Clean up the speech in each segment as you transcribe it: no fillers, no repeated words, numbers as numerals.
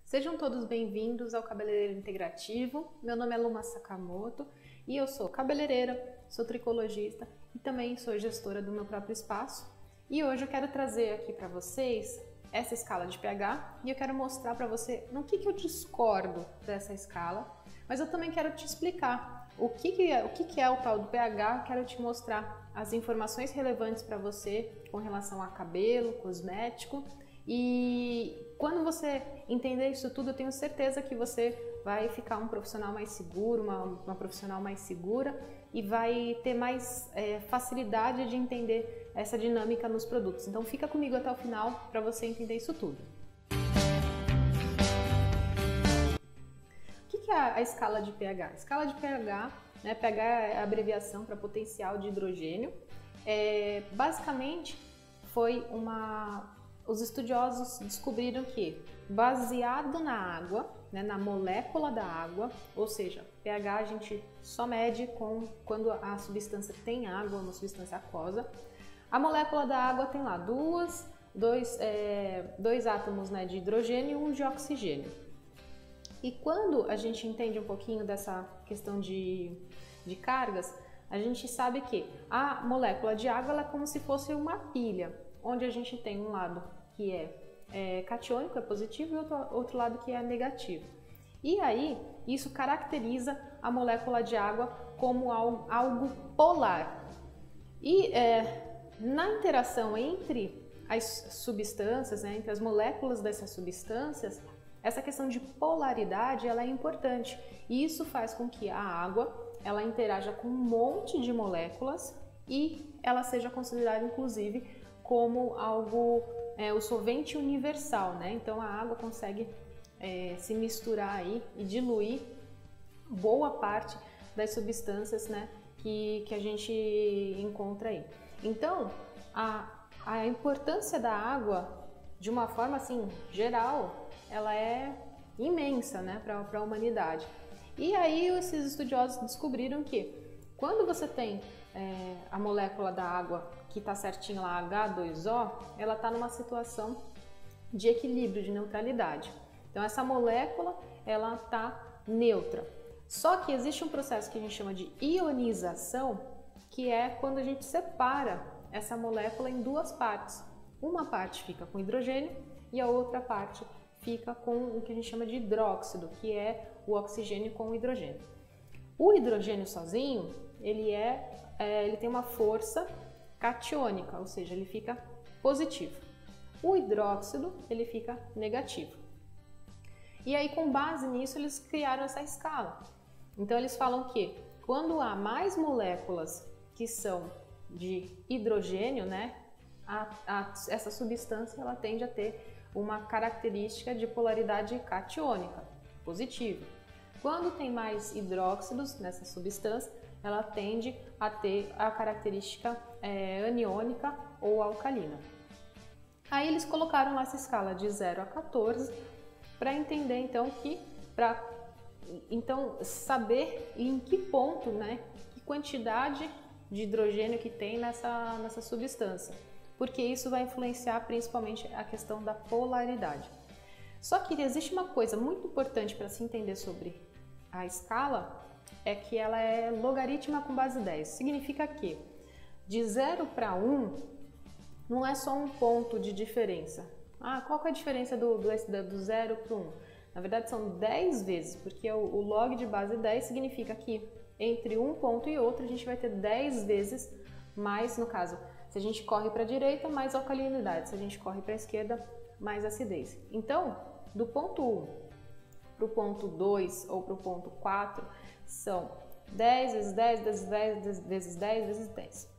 Sejam todos bem-vindos ao Cabeleireiro Integrativo. Meu nome é Luma Sakamoto e eu sou cabeleireira, sou tricologista e também sou gestora do meu próprio espaço. E hoje eu quero trazer aqui para vocês essa escala de pH e eu quero mostrar para você no que eu discordo dessa escala, mas eu também quero te explicar o que é o tal do pH, quero te mostrar as informações relevantes para você com relação a cabelo, cosmético. E quando você entender isso tudo, eu tenho certeza que você vai ficar um profissional mais seguro, uma profissional mais segura e vai ter mais facilidade de entender essa dinâmica nos produtos. Então fica comigo até o final para você entender isso tudo. O que é a escala de pH? A escala de pH, né, pH é a abreviação para potencial de hidrogênio. Basicamente os estudiosos descobriram que, baseado na água, né, na molécula da água, ou seja, pH a gente só mede quando a substância tem água, uma substância aquosa. A molécula da água tem lá dois átomos, né, de hidrogênio e um de oxigênio. E quando a gente entende um pouquinho dessa questão de cargas, a gente sabe que a molécula de água ela é como se fosse uma pilha, onde a gente tem um lado que é catiônico, é positivo, e outro lado que é negativo. E aí, isso caracteriza a molécula de água como algo polar. E na interação entre as substâncias, né, entre as moléculas dessas substâncias, essa questão de polaridade ela é importante. E isso faz com que a água ela interaja com um monte de moléculas e ela seja considerada, inclusive, como algo, o solvente universal, né? Então a água consegue se misturar aí e diluir boa parte das substâncias, né, que a gente encontra aí. Então a importância da água, de uma forma assim geral, ela é imensa, né, para a humanidade. E aí esses estudiosos descobriram que quando você tem a molécula da água que está certinho lá, H2O, ela está numa situação de equilíbrio, de neutralidade. Então essa molécula ela está neutra. Só que existe um processo que a gente chama de ionização, que é quando a gente separa essa molécula em duas partes. Uma parte fica com hidrogênio e a outra parte fica com o que a gente chama de hidróxido, que é o oxigênio com o hidrogênio. O hidrogênio sozinho, ele tem uma força catiônica, ou seja, ele fica positivo. O hidróxido, ele fica negativo. E aí, com base nisso, eles criaram essa escala. Então, eles falam que quando há mais moléculas que são de hidrogênio, né, essa substância ela tende a ter uma característica de polaridade catiônica, positiva. Quando tem mais hidróxidos nessa substância, ela tende a ter a característica aniônica ou alcalina. Aí eles colocaram lá essa escala de 0 a 14 para entender então saber em que ponto, né, que quantidade de hidrogênio que tem nessa substância, porque isso vai influenciar principalmente a questão da polaridade. Só que existe uma coisa muito importante para se entender sobre a escala, é que ela é logarítmica com base 10. Significa que de 0 para 1 não é só um ponto de diferença. Qual que é a diferença do 0 para o 1? Na verdade são 10 vezes, porque o log de base 10 significa que entre um ponto e outro a gente vai ter 10 vezes mais, no caso, se a gente corre para a direita, mais alcalinidade, se a gente corre para a esquerda, mais acidez. Então, do ponto 1 para o ponto 2 ou para o ponto 4 são 10 vezes 10 vezes 10 vezes 10 vezes 10.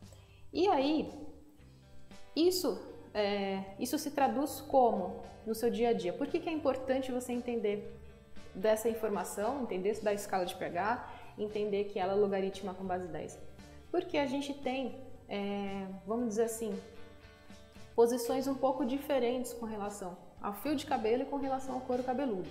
E aí, isso se traduz como no seu dia a dia? Por que é importante você entender dessa informação, entender da escala de pH, entender que ela é logarítmica com base 10? Porque a gente tem, vamos dizer assim, posições um pouco diferentes com relação ao fio de cabelo e com relação ao couro cabeludo.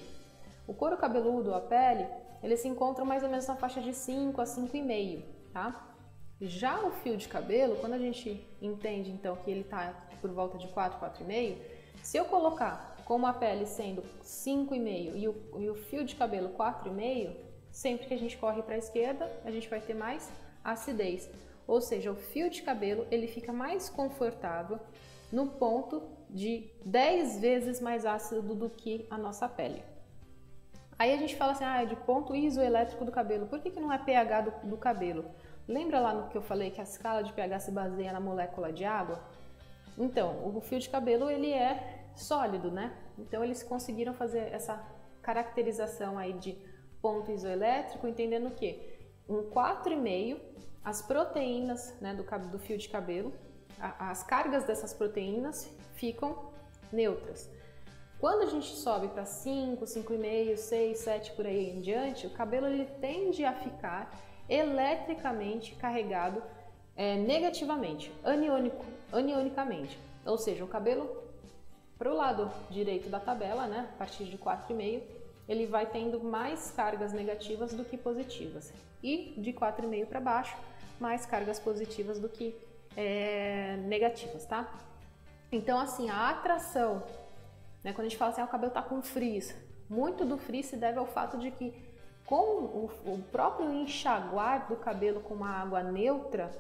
O couro cabeludo, a pele, eles se encontram mais ou menos na faixa de 5 a 5,5, tá? Já o fio de cabelo, quando a gente entende então que ele está por volta de 4, 4,5, se eu colocar com uma pele sendo 5,5 e o fio de cabelo 4,5, sempre que a gente corre para a esquerda, a gente vai ter mais acidez. Ou seja, o fio de cabelo ele fica mais confortável no ponto de 10 vezes mais ácido do que a nossa pele. Aí a gente fala assim, de ponto isoelétrico do cabelo. Por que não é pH do cabelo? Lembra lá no que eu falei que a escala de pH se baseia na molécula de água? Então, o fio de cabelo ele é sólido, né? Então eles conseguiram fazer essa caracterização aí de ponto isoelétrico, entendendo que em 4,5 as proteínas, né, do fio de cabelo, as cargas dessas proteínas ficam neutras. Quando a gente sobe para 5, 5,5, 6, 7 por aí em diante, o cabelo ele tende a ficar eletricamente carregado negativamente, anionicamente. Ou seja, o cabelo para o lado direito da tabela, né, a partir de 4,5, ele vai tendo mais cargas negativas do que positivas. E de 4,5 para baixo, mais cargas positivas do que negativas, tá? Então, assim, a atração, né, quando a gente fala assim, o cabelo tá com frizz, muito do frizz se deve ao fato de que com o próprio enxaguar do cabelo com uma água neutra,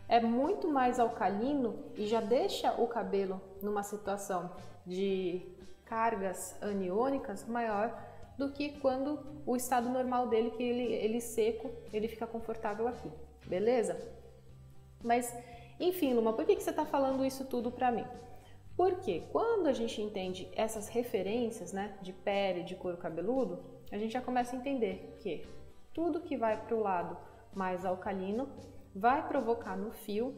é muito mais alcalino e já deixa o cabelo numa situação de cargas aniônicas maior do que quando o estado normal dele, que ele seco, ele fica confortável aqui, beleza? Mas, enfim, Luma, por que você está falando isso tudo para mim? Porque quando a gente entende essas referências, né, de pele, de couro cabeludo, a gente já começa a entender que tudo que vai para o lado mais alcalino vai provocar no fio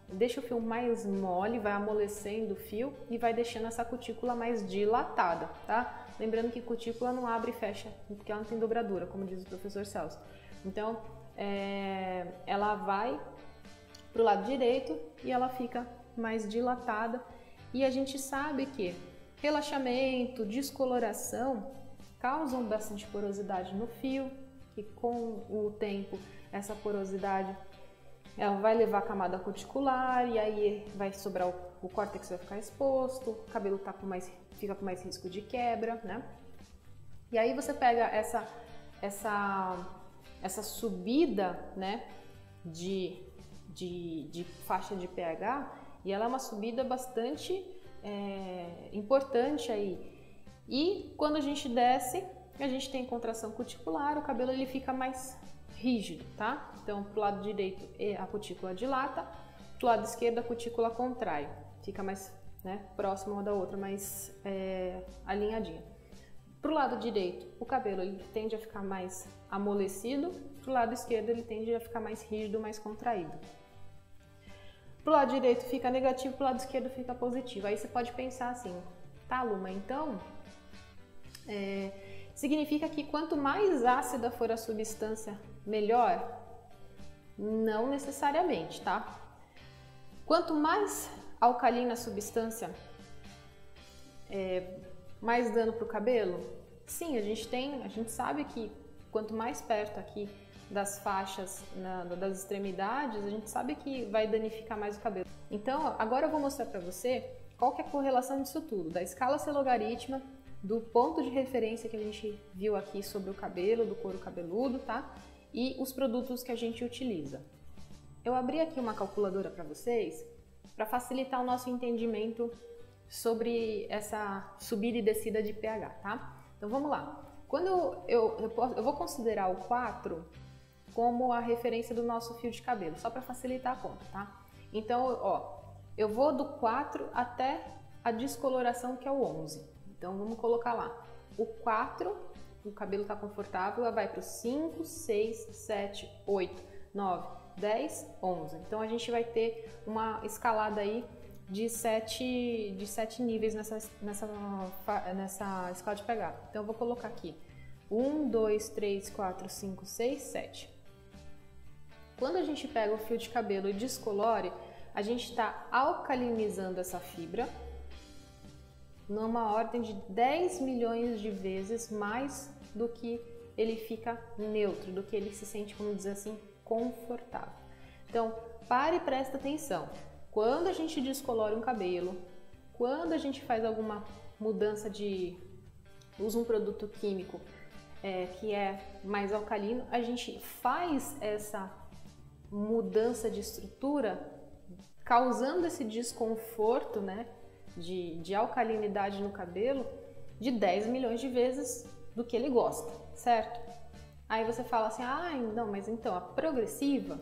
deixa o fio mais mole, vai amolecendo o fio e vai deixando essa cutícula mais dilatada, tá? Lembrando que cutícula não abre e fecha, porque ela não tem dobradura, como diz o professor Celso. Então, ela vai para o lado direito e ela fica mais dilatada. E a gente sabe que relaxamento, descoloração causam bastante porosidade no fio, que com o tempo essa porosidade ela vai levar a camada cuticular e aí vai sobrar o córtex vai ficar exposto, o cabelo fica com mais risco de quebra, né? E aí você pega essa subida, né, de faixa de pH e ela é uma subida bastante importante aí. E quando a gente desce, a gente tem contração cuticular, o cabelo ele fica mais rígido, tá? Então, pro lado direito a cutícula dilata, pro lado esquerdo a cutícula contrai, fica mais, né, próxima uma da outra, mais alinhadinha. Pro lado direito, o cabelo ele tende a ficar mais amolecido, pro lado esquerdo ele tende a ficar mais rígido, mais contraído. Pro lado direito fica negativo, pro lado esquerdo fica positivo. Aí você pode pensar assim, tá, Luma, então significa que quanto mais ácida for a substância, melhor? Não necessariamente, tá? Quanto mais alcalina a substância, mais dano para o cabelo? Sim, a gente sabe que quanto mais perto aqui das faixas, das extremidades, a gente sabe que vai danificar mais o cabelo. Então, agora eu vou mostrar para você qual que é a correlação disso tudo, da escala C-logarítmica, do ponto de referência que a gente viu aqui sobre o cabelo, do couro cabeludo, tá? E os produtos que a gente utiliza. Eu abri aqui uma calculadora para vocês, para facilitar o nosso entendimento sobre essa subida e descida de pH, tá? Então vamos lá. Quando eu vou considerar o 4 como a referência do nosso fio de cabelo, só para facilitar a conta, tá? Então, ó, eu vou do 4 até a descoloração, que é o 11. Então vamos colocar lá. O 4, o cabelo está confortável, ela vai para o 5, 6, 7, 8, 9, 10, 11. Então a gente vai ter uma escalada aí de 7 níveis nessa escala de pH. Então eu vou colocar aqui 1, 2, 3, 4, 5, 6, 7. Quando a gente pega o fio de cabelo e descolore, a gente está alcalinizando essa fibra numa ordem de 10 milhões de vezes mais do que ele fica neutro, do que ele se sente, vamos dizer assim, confortável. Então, pare e presta atenção. Quando a gente descolore um cabelo, quando a gente faz alguma mudança de usa um produto químico que é mais alcalino, a gente faz essa mudança de estrutura causando esse desconforto, né, de alcalinidade no cabelo de 10 milhões de vezes do que ele gosta, certo? Aí você fala assim, não, mas então a progressiva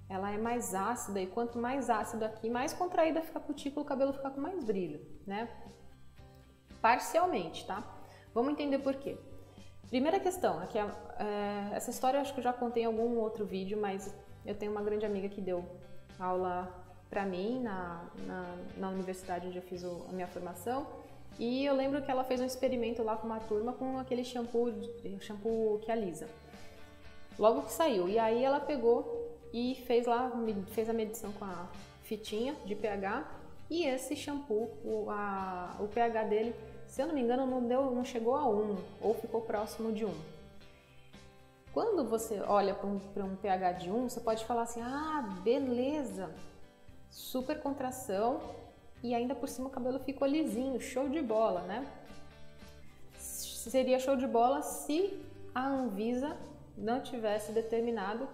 ela é mais ácida, e quanto mais ácido aqui, mais contraída fica a cutícula, o cabelo fica com mais brilho, né? Parcialmente, tá? Vamos entender por quê. Primeira questão, aqui essa história eu acho que eu já contei em algum outro vídeo, mas eu tenho uma grande amiga que deu aula pra mim na universidade onde eu fiz a minha formação, e eu lembro que ela fez um experimento lá com uma turma com aquele shampoo que alisa. Logo que saiu, e aí ela pegou e fez a medição com a fitinha de pH, e esse shampoo, o pH dele, se eu não me engano, não chegou a 1, ou ficou próximo de 1. Quando você olha para um pH de 1, você pode falar assim, beleza, super contração, e ainda por cima o cabelo ficou lisinho, show de bola, né? Seria show de bola se a Anvisa não tivesse determinado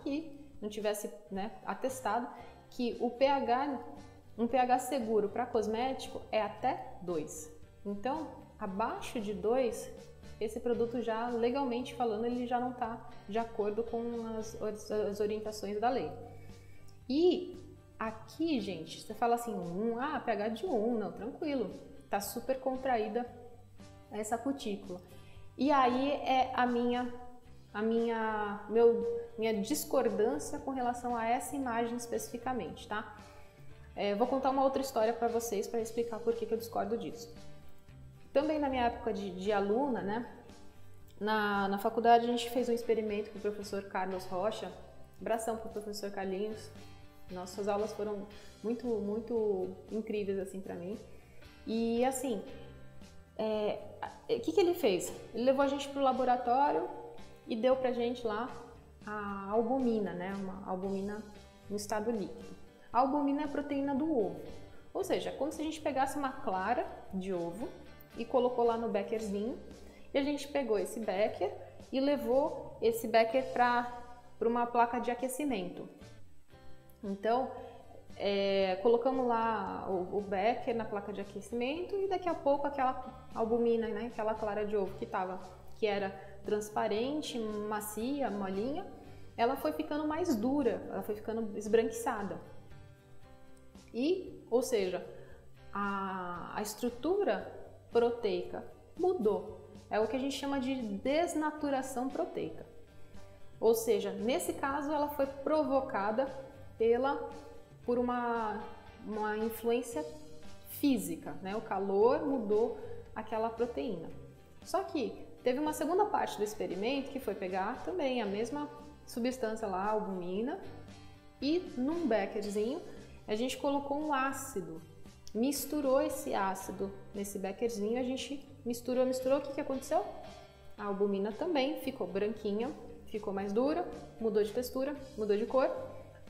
não tivesse, né, atestado que um pH seguro para cosmético é até 2. Então, abaixo de 2, esse produto já, legalmente falando, ele já não está de acordo com as orientações da lei. E aqui, gente, você fala assim, pH de 1, não, tranquilo, tá super contraída essa cutícula. E aí é a minha discordância com relação a essa imagem especificamente, tá? Vou contar uma outra história para vocês para explicar por que eu discordo disso. Também na minha época de aluna, né? Na faculdade a gente fez um experimento com o professor Carlos Rocha, abração pro professor Carlinhos. Nossas aulas foram muito, muito incríveis assim para mim. E assim, o que ele fez? Ele levou a gente pro laboratório e deu pra gente lá a albumina, né? Uma albumina em estado líquido. A albumina é a proteína do ovo. Ou seja, é como se a gente pegasse uma clara de ovo e colocou lá no bekerzinho, e a gente pegou esse beker e levou esse beker para uma placa de aquecimento. Então, colocamos lá o beker na placa de aquecimento, e daqui a pouco aquela albumina, né, aquela clara de ovo que era transparente, macia, molinha, ela foi ficando mais dura, ela foi ficando esbranquiçada. Ou seja, a estrutura proteica mudou. É o que a gente chama de desnaturação proteica. Ou seja, nesse caso ela foi provocada por uma influência física, né? O calor mudou aquela proteína. Só que teve uma segunda parte do experimento que foi pegar também a mesma substância lá, a albumina, e num bekerzinho a gente colocou um ácido, misturou esse ácido nesse bekerzinho, a gente misturou, o que aconteceu? A albumina também ficou branquinha, ficou mais dura, mudou de textura, mudou de cor,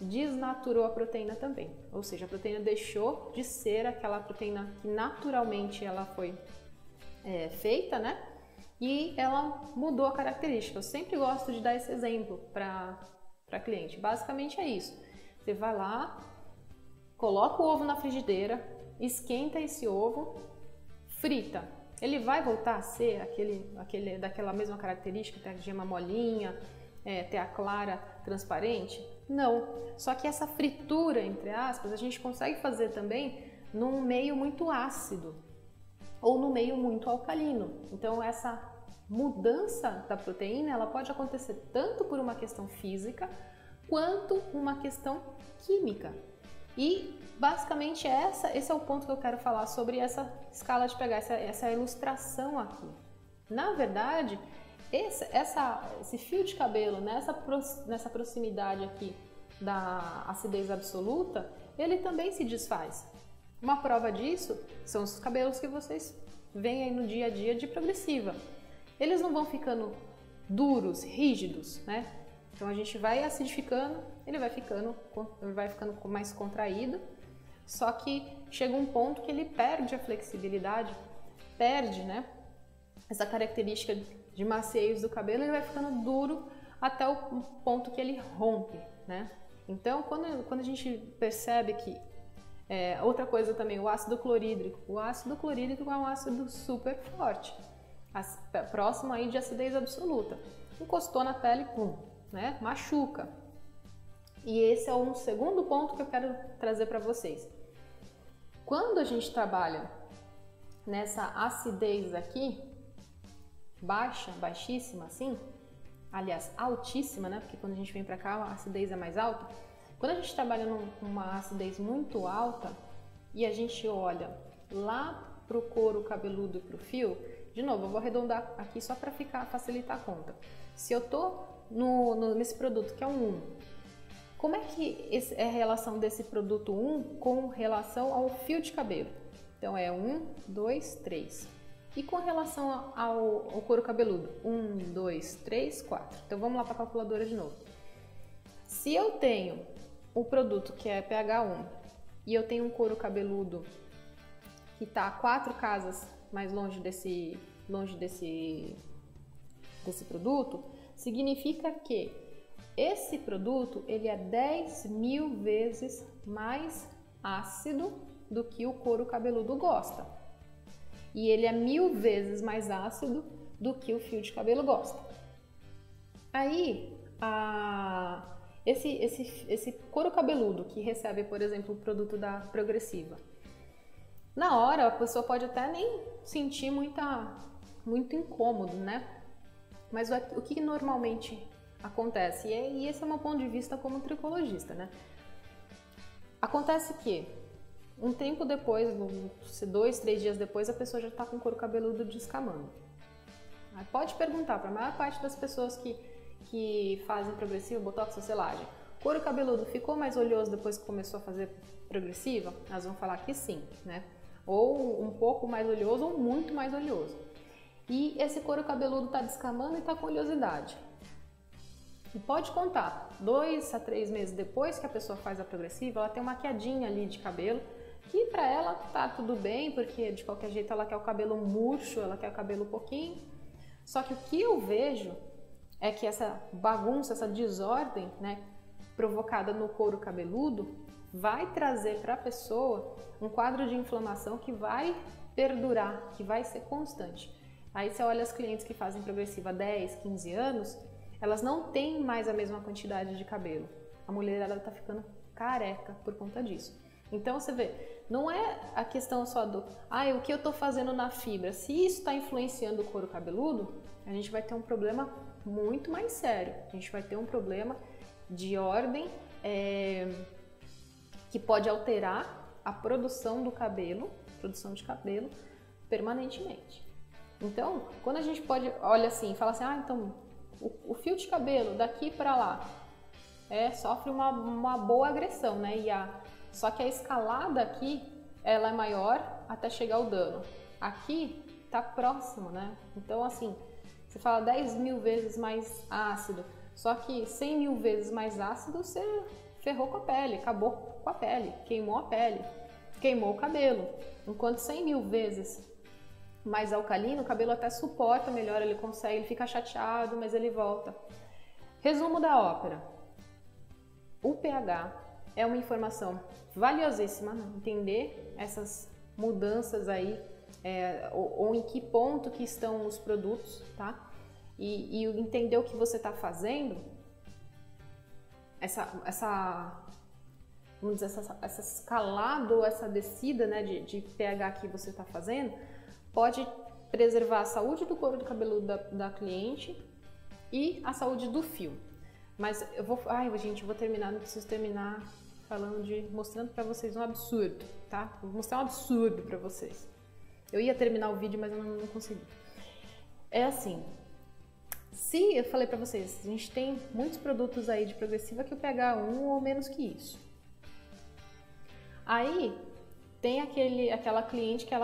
desnaturou a proteína também, ou seja, a proteína deixou de ser aquela proteína que naturalmente ela foi feita, né? E ela mudou a característica. Eu sempre gosto de dar esse exemplo para cliente. Basicamente é isso. Você vai lá, coloca o ovo na frigideira, esquenta esse ovo, frita. Ele vai voltar a ser daquela mesma característica, ter a gema molinha, ter a clara transparente? Não. Só que essa fritura, entre aspas, a gente consegue fazer também num meio muito ácido ou no meio muito alcalino. Então essa mudança da proteína, ela pode acontecer tanto por uma questão física quanto uma questão química. E basicamente esse é o ponto que eu quero falar sobre essa escala de pH, essa ilustração aqui. Na verdade, esse fio de cabelo nessa proximidade aqui da acidez absoluta, ele também se desfaz. Uma prova disso são os cabelos que vocês veem aí no dia a dia de progressiva. Eles não vão ficando duros, rígidos, né? Então a gente vai acidificando, ele vai ficando mais contraído, só que chega um ponto que ele perde a flexibilidade, perde, né, essa característica de maciez do cabelo, ele vai ficando duro até o ponto que ele rompe, né? Então, quando a gente percebe que outra coisa também, o ácido clorídrico. O ácido clorídrico é um ácido super forte, próximo aí de acidez absoluta. Encostou na pele, pum, né? Machuca. E esse é um segundo ponto que eu quero trazer para vocês. Quando a gente trabalha nessa acidez aqui, baixa, baixíssima assim, aliás, altíssima, né? Porque quando a gente vem para cá, a acidez é mais alta. Quando a gente trabalha numa acidez muito alta e a gente olha lá pro couro cabeludo e pro fio, de novo, eu vou arredondar aqui só para facilitar a conta. Se eu tô nesse produto que é um 1, como é que é a relação desse produto 1 com relação ao fio de cabelo? Então é 1, 2, 3. E com relação ao couro cabeludo? 1, 2, 3, 4. Então vamos lá para a calculadora de novo. Se eu tenho o produto que é pH 1 e eu tenho um couro cabeludo que está 4 casas mais longe desse produto, significa que esse produto ele é 10.000 vezes mais ácido do que o couro cabeludo gosta. E ele é 1.000 vezes mais ácido do que o fio de cabelo gosta. Aí, esse couro cabeludo que recebe, por exemplo, o produto da Progressiva, na hora a pessoa pode até nem sentir muito incômodo, né? Mas o que normalmente acontece, e esse é o meu ponto de vista como tricologista, né? Acontece que um tempo depois, 2, 3 dias depois, a pessoa já está com o couro cabeludo descamando. Aí pode perguntar para a maior parte das pessoas que fazem progressiva, botox ou selagem, couro cabeludo ficou mais oleoso depois que começou a fazer progressiva? Elas vão falar que sim, né? Ou um pouco mais oleoso ou muito mais oleoso. E esse couro cabeludo está descamando e está com oleosidade. E pode contar, 2 a 3 meses depois que a pessoa faz a progressiva, ela tem uma quedinha ali de cabelo, que para ela tá tudo bem, porque de qualquer jeito ela quer o cabelo murcho, ela quer o cabelo pouquinho. Só que o que eu vejo é que essa bagunça, essa desordem, né, provocada no couro cabeludo, vai trazer para a pessoa um quadro de inflamação que vai perdurar, que vai ser constante. Aí você olha as clientes que fazem progressiva há 10, 15 anos, elas não têm mais a mesma quantidade de cabelo. A mulher ela tá ficando careca por conta disso. Então você vê, não é a questão só do o que eu tô fazendo na fibra. Se isso está influenciando o couro cabeludo, a gente vai ter um problema muito mais sério. A gente vai ter um problema de ordem que pode alterar a produção de cabelo permanentemente. Então, quando a gente olha assim e fala assim, então o fio de cabelo daqui para lá sofre uma boa agressão, né? Só que a escalada aqui, ela é maior até chegar ao dano. Aqui tá próximo, né? Então, assim, você fala 10.000 vezes mais ácido, só que 100.000 vezes mais ácido, você ferrou com a pele, acabou com a pele, queimou a pele, queimou o cabelo. Enquanto 100.000 vezes mais alcalino, o cabelo até suporta melhor, ele fica chateado, mas ele volta. Resumo da ópera. O pH é uma informação valiosíssima, né? Entender essas mudanças aí, ou em que ponto que estão os produtos, tá? E entender o que você está fazendo, vamos dizer, essa escalada ou essa descida, né, de pH que você está fazendo, pode preservar a saúde do couro do cabelo da cliente e a saúde do fio. Mas eu vou terminar, não preciso terminar mostrando para vocês um absurdo, tá? Vou mostrar um absurdo para vocês. Eu ia terminar o vídeo, mas eu não consegui. É assim, eu falei para vocês, a gente tem muitos produtos aí de progressiva que o pH é 1 ou menos que isso. Aí tem aquela cliente que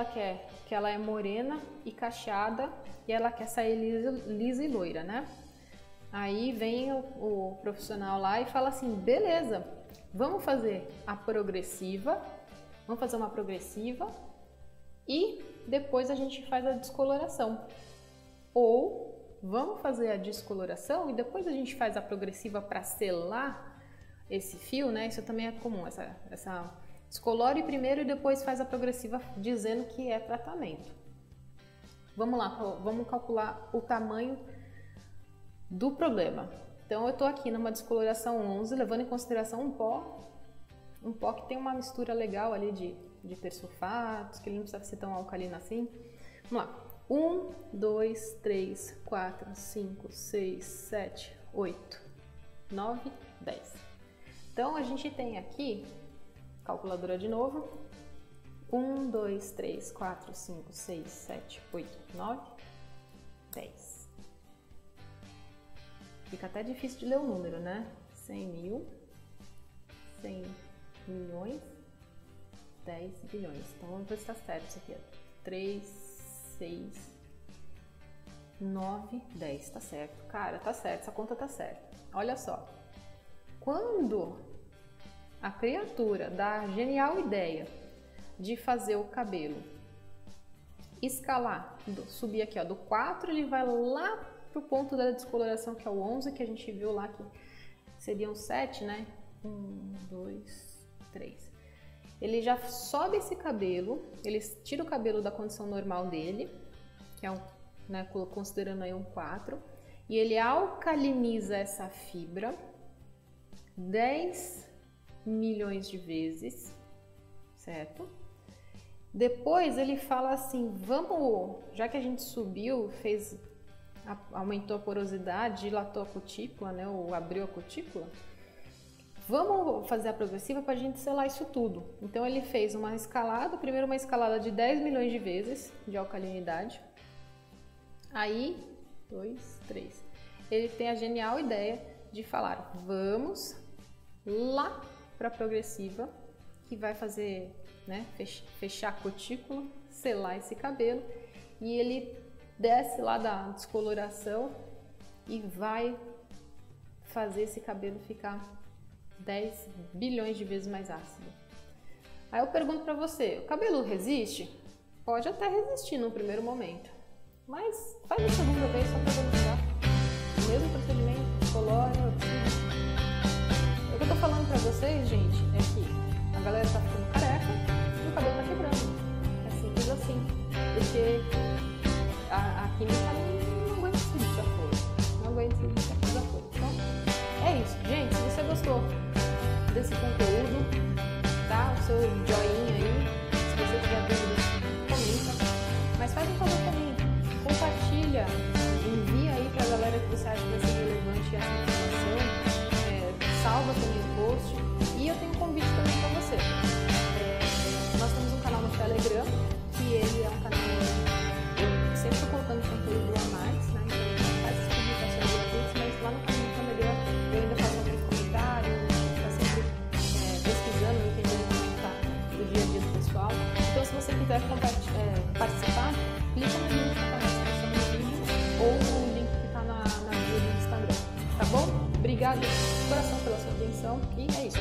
ela é morena e cacheada e ela quer sair lisa e loira, né? Aí vem o profissional lá e fala assim, beleza, vamos fazer a progressiva Vamos fazer uma progressiva e depois a gente faz a descoloração. Ou vamos fazer a descoloração e depois a gente faz a progressiva para selar esse fio, né? Isso também é comum, essa descolore primeiro e depois faz a progressiva dizendo que é tratamento. Vamos lá, vamos calcular o tamanho do problema. Então eu tô aqui numa descoloração 11, levando em consideração um pó que tem uma mistura legal ali de persulfatos, que ele não precisa ser tão alcalino assim. Vamos lá. 1, 2, 3, 4, 5, 6, 7, 8, 9, 10. Então a gente tem aqui, calculadora de novo, 1, 2, 3, 4, 5, 6, 7, 8, 9, 10. Fica até difícil de ler o número, né? 100 mil, 100 milhões, 10 bilhões. Então vamos ver se está certo isso aqui. 3, 6, 9, 10. Tá certo. Cara, tá certo. Essa conta tá certa. Olha só. Quando a criatura dá a genial ideia de fazer o cabelo escalar, subir aqui, ó, do 4, ele vai lá pro ponto da descoloração, que é o 11, que a gente viu lá que seriam 7, né? 1, 2, 3. Ele já sobe esse cabelo, ele tira o cabelo da condição normal dele, que é um, né, considerando aí um 4, e ele alcaliniza essa fibra 10 milhões de vezes, certo? Depois ele fala assim, vamos, já que a gente subiu, aumentou a porosidade, dilatou a cutícula, né, ou abriu a cutícula, vamos fazer a progressiva para a gente selar isso tudo. Então ele fez uma escalada, primeiro uma escalada de 10 milhões de vezes de alcalinidade, aí 2, 3. Ele tem a genial ideia de falar, vamos lá para a progressiva, que vai fazer, né, fechar a cutícula, selar esse cabelo, e ele desce lá da descoloração e vai fazer esse cabelo ficar 10 bilhões de vezes mais ácido. Aí eu pergunto pra você, o cabelo resiste? Pode até resistir no primeiro momento, mas faz a segunda vez só pra demonstrar. O mesmo procedimento, colore, o que eu tô falando pra vocês, gente, é que a galera tá ficando careca e o cabelo tá quebrando. É simples assim, porque a química não aguenta esse desaforo, não aguenta esse desaforo. Então, é isso, gente. Se você gostou desse conteúdo, dá o seu joinha aí. Se você tiver dúvidas, comenta. Mas faz um favor pra mim, compartilha, envia aí pra galera que você acha que vai ser relevante essa informação, salva também o post. E eu tenho um convite também pra você. Nós temos um canal no Telegram, que ele é um canal, eu sempre estou colocando conteúdo a mais, né? Então faz as publicações gratuitas, mas lá no canal do Telegram eu ainda faço alguns comentários, está sempre pesquisando, entendendo como está o dia a dia do pessoal. Então se você quiser participar, clica no link que está na descrição do vídeo ou no link que está na bio do Instagram, tá bom? Obrigada de coração pela sua atenção e é isso.